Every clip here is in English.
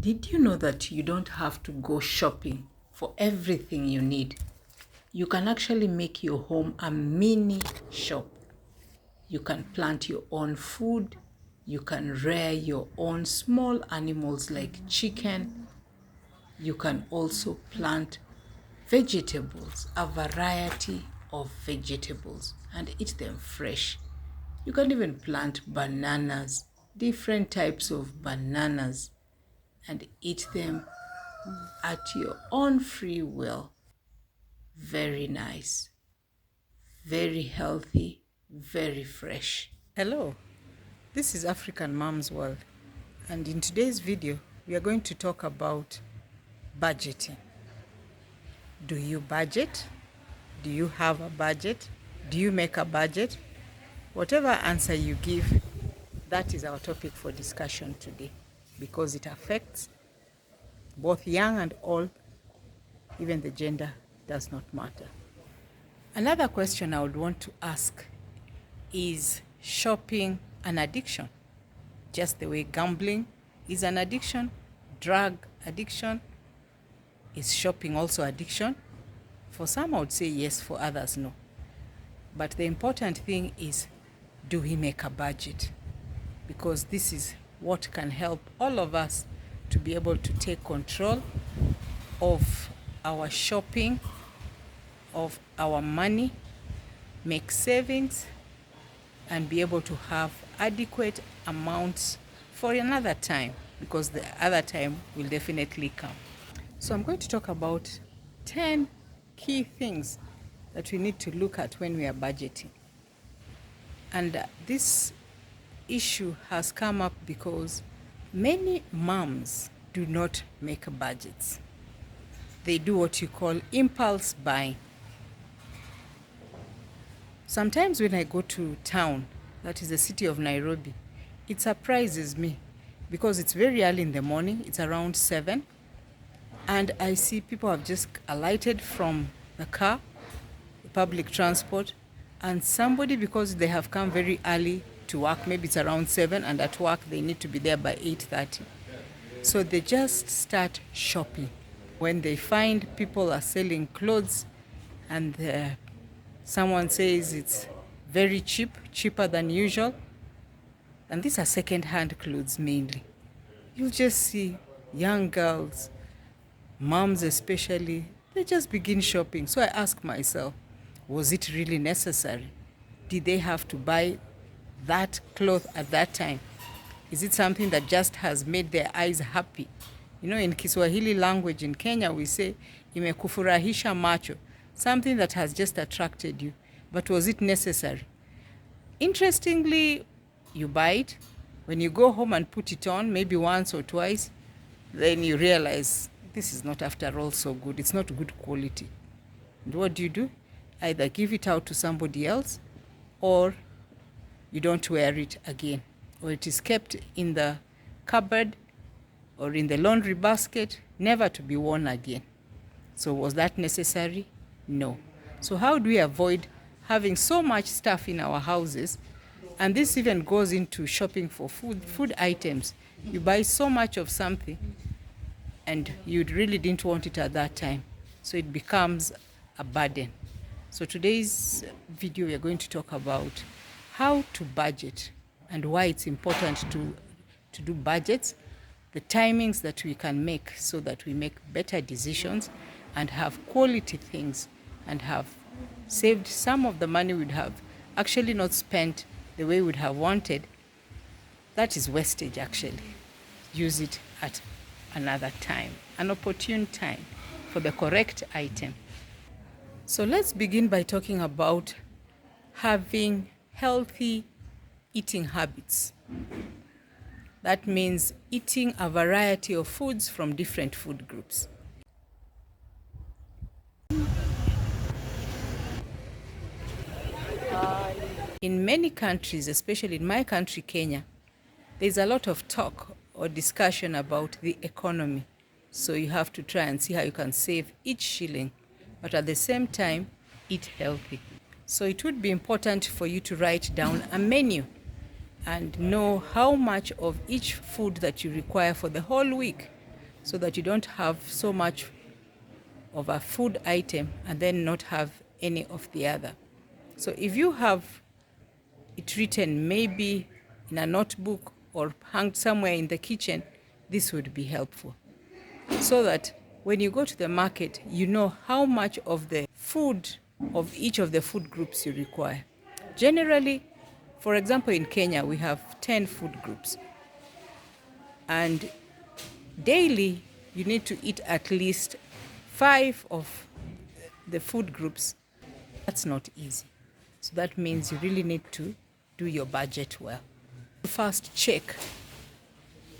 Did you know that you don't have to go shopping for everything you need? You can actually make your home a mini shop. You can plant your own food. You can rear your own small animals like chicken. You can also plant vegetables, a variety of vegetables, and eat them fresh. You can even plant bananas, different types of bananas, and eat them at your own free will. Very nice, very healthy, very fresh. Hello, this is African Mom's World, and in today's video, we are going to talk about budgeting. Do you budget? Do you have a budget? Do you make a budget? Whatever answer you give, that is our topic for discussion today, because it affects both young and old. Even the gender does not matter. Another question I would want to ask is shopping an addiction? Just the way gambling is an addiction, drug addiction, is shopping also addiction? For some I would say yes, for others no. But the important thing is, do we make a budget? Because this is what can help all of us to be able to take control of our shopping, of our money, make savings, and be able to have adequate amounts for another time, because the other time will definitely come. So I'm going to talk about 10 key things that we need to look at when we are budgeting. And this issue has come up because many moms do not make budgets. They do what you call impulse buying. Sometimes when I go to town, that is the city of Nairobi, it surprises me because it's very early in the morning, it's around 7, and I see people have just alighted from the car, the public transport, and somebody, because they have come very early to work, maybe it's around 7, and at work they need to be there by 8:30. So they just start shopping. When they find people are selling clothes and someone says it's very cheap, cheaper than usual, and these are second-hand clothes mainly, you'll just see young girls, moms especially, they just begin shopping. So I ask myself, was it really necessary? Did they have to buy that cloth at that time? Is it something that just has made their eyes happy? You know, in Kiswahili language in Kenya, we say, imekufurahisha macho, something that has just attracted you. But was it necessary? Interestingly, you buy it. When you go home and put it on, maybe once or twice, then you realize this is not, after all, so good. It's not good quality. And what do? Either give it out to somebody else, or you don't wear it again, or it is kept in the cupboard or in the laundry basket, never to be worn again. So was that necessary? No. So how do we avoid having so much stuff in our houses? And this even goes into shopping for food items. You buy so much of something and you really didn't want it at that time, so it becomes a burden. So today's video, we are going to talk about how to budget and why it's important to do budgets, the timings that we can make so that we make better decisions and have quality things, and have saved some of the money we'd have actually not spent the way we'd have wanted. That is wastage, actually. Use it at another time, an opportune time for the correct item. So let's begin by talking about having healthy eating habits. That means eating a variety of foods from different food groups. In many countries, especially in my country, Kenya, there's a lot of talk or discussion about the economy. So you have to try and see how you can save each shilling, but at the same time, eat healthy. So it would be important for you to write down a menu and know how much of each food that you require for the whole week. so that you don't have so much of a food item and then not have any of the other. So if you have it written maybe in a notebook or hung somewhere in the kitchen, this would be helpful. So that when you go to the market, you know how much of the food of each of the food groups you require. Generally, for example, in Kenya, we have 10 food groups. And daily, you need to eat at least 5 of the food groups. That's not easy. So that means you really need to do your budget well. First, check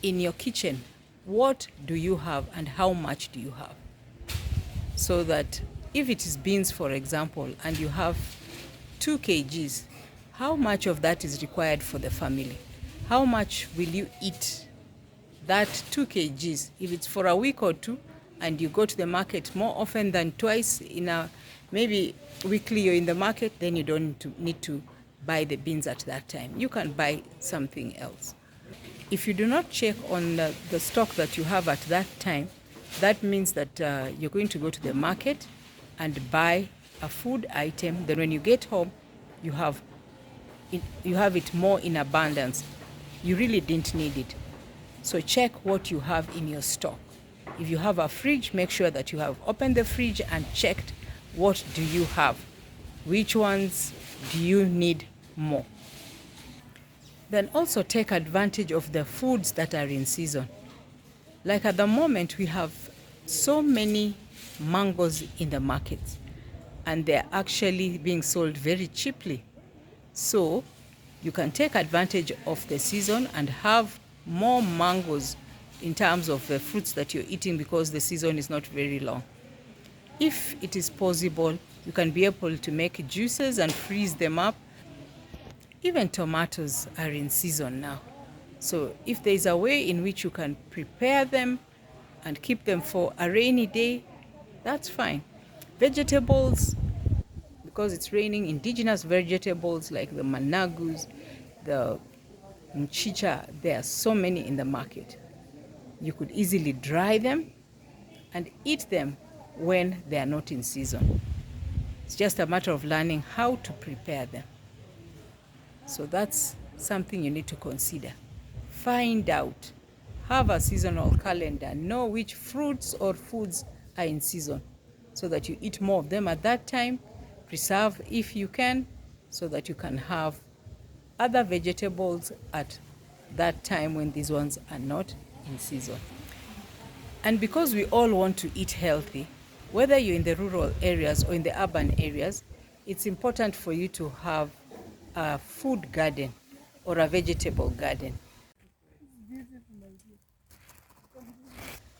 in your kitchen, what do you have and how much do you have? So that if it is beans, for example, and you have 2 kgs, how much of that is required for the family? How much will you eat that 2 kgs? If it's for a week or two and you go to the market more often than twice in a maybe weekly you're in the market, then you don't need to buy the beans at that time. You can buy something else. If you do not check on the stock that you have at that time, that means that you're going to go to the market and buy a food item. Then when you get home, you have it more in abundance. You really didn't need it. So check what you have in your stock. If you have a fridge, make sure that you have opened the fridge and checked what do you have. Which ones do you need more? Then also take advantage of the foods that are in season. Like at the moment, we have so many mangoes in the market and they're actually being sold very cheaply. So you can take advantage of the season and have more mangoes in terms of the fruits that you're eating because the season is not very long. If it is possible, you can be able to make juices and freeze them up. Even tomatoes are in season now. So if there is a way in which you can prepare them and keep them for a rainy day, that's fine. Vegetables, because it's raining, indigenous vegetables like the managus, the mchicha, there are so many in the market. You could easily dry them and eat them when they are not in season. It's just a matter of learning how to prepare them. So that's something you need to consider. Find out. Have a seasonal calendar. Know which fruits or foods are in season so that you eat more of them at that time. Preserve if you can so that you can have other vegetables at that time when these ones are not in season. And because we all want to eat healthy, whether you're in the rural areas or in the urban areas, it's important for you to have a food garden or a vegetable garden.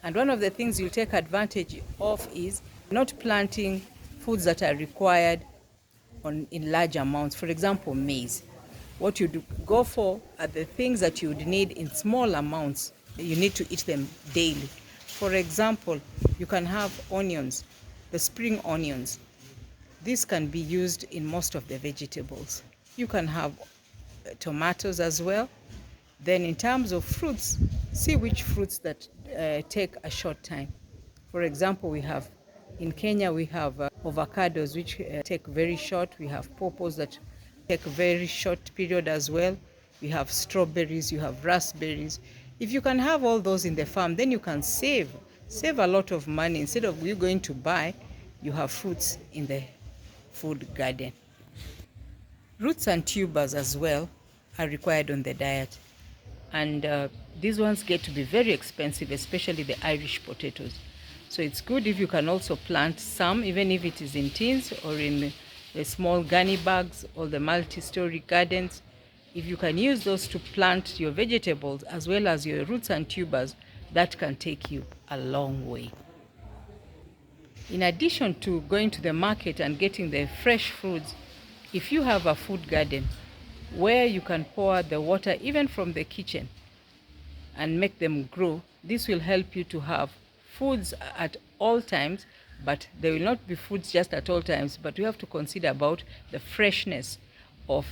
And one of the things you'll take advantage of is not planting foods that are required in large amounts. For example, maize. What you go for are the things that you would need in small amounts. You need to eat them daily. For example, you can have onions, the spring onions. This can be used in most of the vegetables. You can have tomatoes as well. Then in terms of fruits, see which fruits that take a short time. For example, in Kenya, we have avocados, which take very short. We have pawpaws that take a very short period as well. We have strawberries, you have raspberries. If you can have all those in the farm, then you can save a lot of money. Instead of you going to buy, you have fruits in the food garden. Roots and tubers as well are required on the diet. And these ones get to be very expensive, especially the Irish potatoes. So it's good if you can also plant some, even if it is in tins or in the small gunny bags or the multi-story gardens. If you can use those to plant your vegetables as well as your roots and tubers, that can take you a long way. In addition to going to the market and getting the fresh fruits, if you have a food garden where you can pour the water even from the kitchen and make them grow, this will help you to have foods at all times, but there will not be foods just at all times, but you have to consider about the freshness of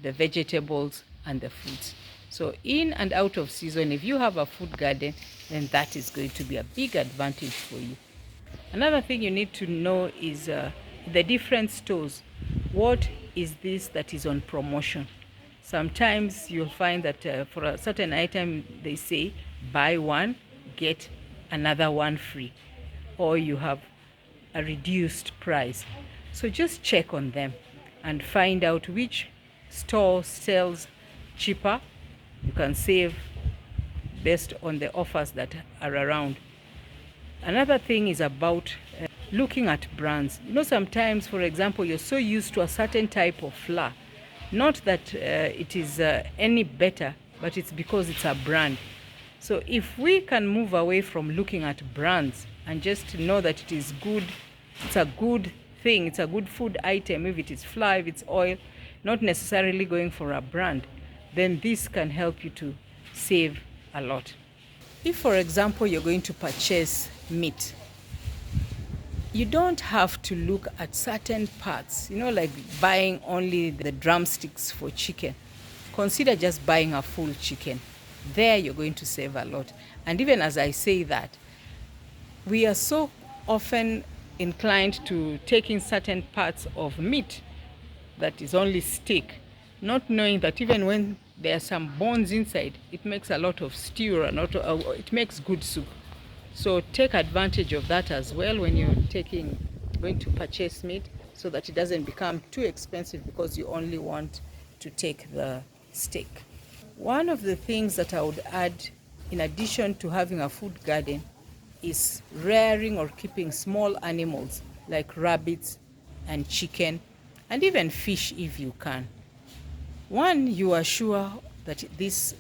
the vegetables and the fruits. So in and out of season, if you have a food garden, then that is going to be a big advantage for you. Another thing you need to know is the different stores. What is this that is on promotion? Sometimes you'll find that for a certain item, they say buy one, get another one free, or you have a reduced price. So just check on them and find out which store sells cheaper. You can save based on the offers that are around. Another thing is about looking at brands. Sometimes, for example, you're so used to a certain type of flour, not that it is any better, but it's because it's a brand. So if we can move away from looking at brands and just know that it is good, it's a good thing, it's a good food item, if it is flour, if it's oil, not necessarily going for a brand, then this can help you to save a lot. If, for example, you're going to purchase meat, you don't have to look at certain parts, like buying only the drumsticks for chicken. Consider just buying a full chicken. There you're going to save a lot. And even as I say that, we are so often inclined to taking certain parts of meat that is only steak, not knowing that even when there are some bones inside, it makes a lot of stew, or it makes good soup. So take advantage of that as well when you're going to purchase meat, so that it doesn't become too expensive because you only want to take the steak. One of the things that I would add, in addition to having a food garden, is rearing or keeping small animals like rabbits and chicken, and even fish if you can. One, you are sure that these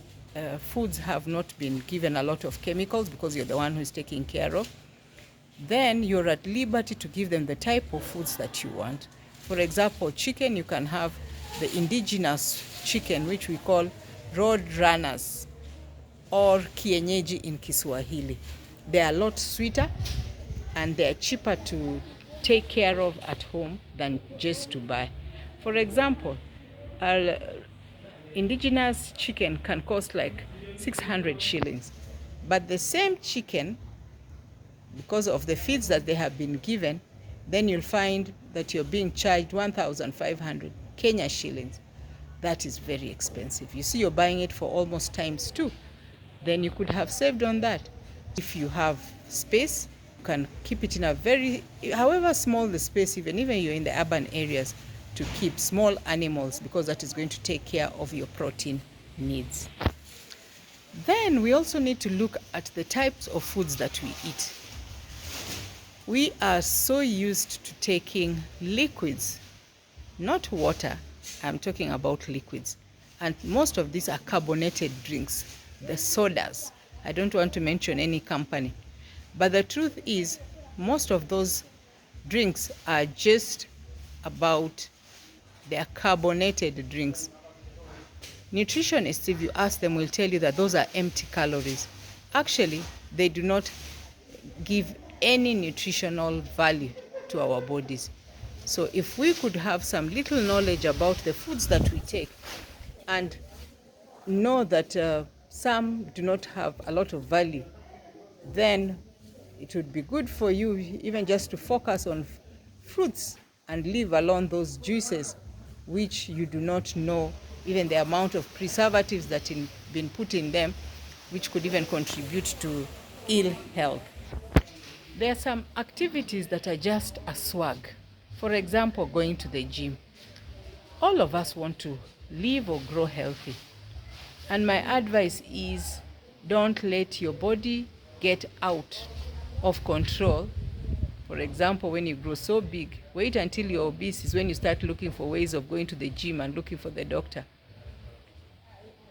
foods have not been given a lot of chemicals because you're the one who's taking care of. Then you're at liberty to give them the type of foods that you want. For example, chicken, you can have the indigenous chicken, which we call road runners, or kienyeji in Kiswahili. They are a lot sweeter and they're cheaper to take care of at home than just to buy. For example, indigenous chicken can cost like 600 shillings. But the same chicken, because of the feeds that they have been given, then you'll find that you're being charged 1,500 Kenya shillings. That is very expensive. You see, you're buying it for almost times two. Then you could have saved on that. If you have space, you can keep it in however small the space, even you're in the urban areas, to keep small animals, because that is going to take care of your protein needs. Then we also need to look at the types of foods that we eat. We are so used to taking liquids, not water. I'm talking about liquids. And most of these are carbonated drinks, the sodas. I don't want to mention any company. But the truth is, most of those drinks are just about their carbonated drinks. Nutritionists, if you ask them, will tell you that those are empty calories. Actually, they do not give any nutritional value to our bodies. So if we could have some little knowledge about the foods that we take, and know that some do not have a lot of value, then it would be good for you even just to focus on fruits and leave alone those juices which you do not know even the amount of preservatives that have been put in them, which could even contribute to ill health. There are some activities that are just a swag. For example, going to the gym. All of us want to live or grow healthy. And my advice is, don't let your body get out of control. For example, when you grow so big, wait until you're obese is when you start looking for ways of going to the gym and looking for the doctor.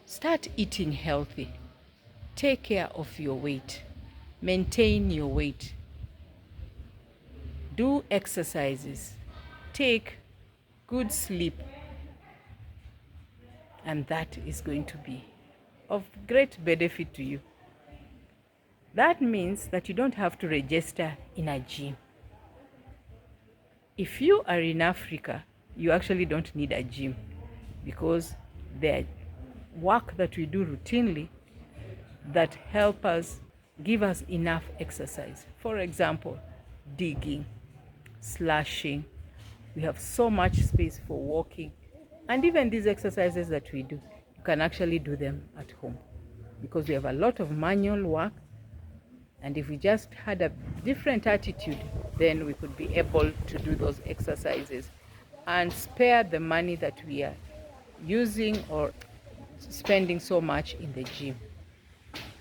Start eating healthy. Take care of your weight. Maintain your weight. Do exercises. Take good sleep. And that is going to be of great benefit to you. That means that you don't have to register in a gym. If you are in Africa, you actually don't need a gym, because there are work that we do routinely that help us, give us enough exercise. For example, digging, slashing. We have so much space for walking. And even these exercises that we do, you can actually do them at home because we have a lot of manual work. And if we just had a different attitude, then we could be able to do those exercises and spare the money that we are using or spending so much in the gym.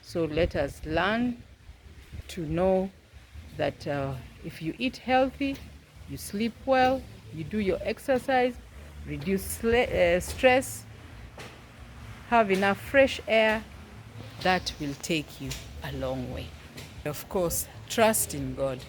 So let us learn to know that if you eat healthy, you sleep well, you do your exercise, reduce stress, have enough fresh air, that will take you a long way. Of course, trust in God.